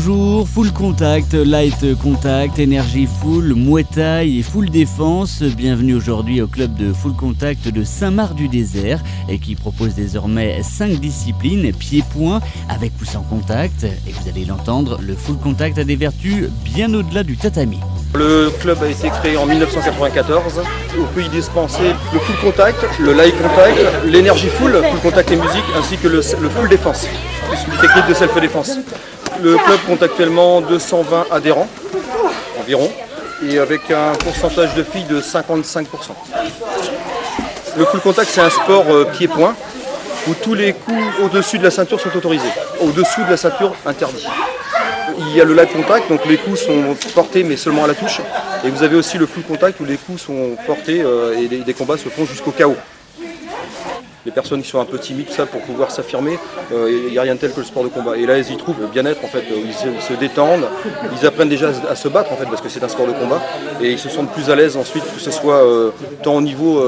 Bonjour, Full Contact, Light Contact, Energy Full, Muay Thai et Full Défense. Bienvenue aujourd'hui au club de Full Contact de Saint-Marc-du-Désert et qui propose désormais 5 disciplines, pieds-poings, avec ou sans contact. Et vous allez l'entendre, le Full Contact a des vertus bien au-delà du tatami. Le club a été créé en 1994. On peut y dispenser le full contact, le light contact, l'énergie full contact et musique, ainsi que le full défense, une technique de self-défense. Le club compte actuellement 220 adhérents environ, et avec un pourcentage de filles de 55%. Le full contact, c'est un sport pied-point, où tous les coups au-dessus de la ceinture sont autorisés, au-dessous de la ceinture interdit. Il y a le light contact, donc les coups sont portés mais seulement à la touche. Et vous avez aussi le full contact où les coups sont portés et des combats se font jusqu'au KO. Les personnes qui sont un peu timides, ça, pour pouvoir s'affirmer, il n'y a rien de tel que le sport de combat. Et là, ils y trouvent le bien-être, en fait, où ils se détendent, ils apprennent déjà à se battre, en fait, parce que c'est un sport de combat. Et ils se sentent plus à l'aise ensuite, que ce soit tant au niveau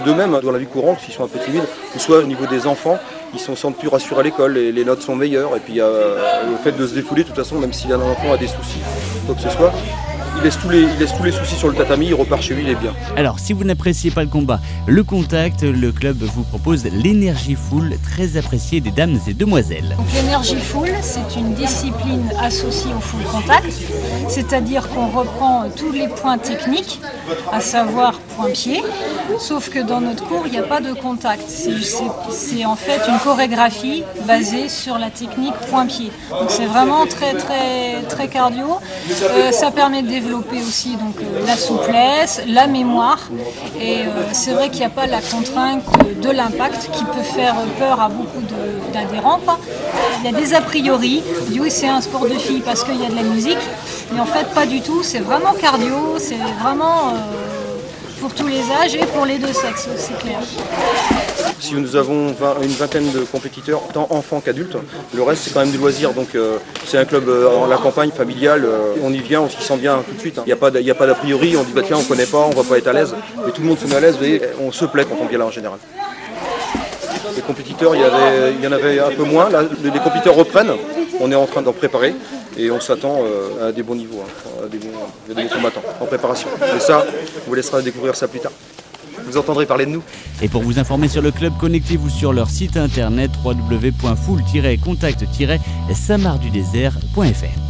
d'eux-mêmes, dans la vie courante, s'ils sont un peu timides, que ce soit au niveau des enfants. Ils se sentent plus rassurés à l'école, les notes sont meilleures, et puis le fait de se défouler, de toute façon, même si un enfant a des soucis, quoi que ce soit, il laisse tous les soucis sur le tatami, il repart chez lui, il est bien. Alors, si vous n'appréciez pas le combat, le contact, le club vous propose l'énergie full, très appréciée des dames et demoiselles. L'énergie full, c'est une discipline associée au full contact, c'est-à-dire qu'on reprend tous les points techniques, à savoir point-pied, sauf que dans notre cours, il n'y a pas de contact. C'est en fait une chorégraphie basée sur la technique point-pied. Donc c'est vraiment très cardio. Ça permet de développer aussi donc, la souplesse, la mémoire. Et c'est vrai qu'il n'y a pas la contrainte de l'impact qui peut faire peur à beaucoup d'adhérents. Il y a des a priori, on dit oui c'est un sport de filles parce qu'il y a de la musique, mais en fait pas du tout, c'est vraiment cardio, c'est vraiment pour tous les âges et pour les deux sexes, c'est clair. Si nous avons une vingtaine de compétiteurs, tant enfants qu'adultes, le reste c'est quand même du loisir, donc c'est un club en la campagne, familial, on y vient, on s'y sent bien tout de suite. Il n'y a pas d'a priori, on dit bah tiens on ne connaît pas, on ne va pas être à l'aise, mais tout le monde se met à l'aise et on se plaît quand on vient là en général. Les compétiteurs, il y en avait un peu moins, là, les compétiteurs reprennent, on est en train d'en préparer et on s'attend à des bons niveaux, à des bons combattants en préparation. Et ça, on vous laissera découvrir ça plus tard. Vous entendrez parler de nous. Et pour vous informer sur le club, connectez-vous sur leur site internet www.full-contact-saint-marc-du-désert.fr.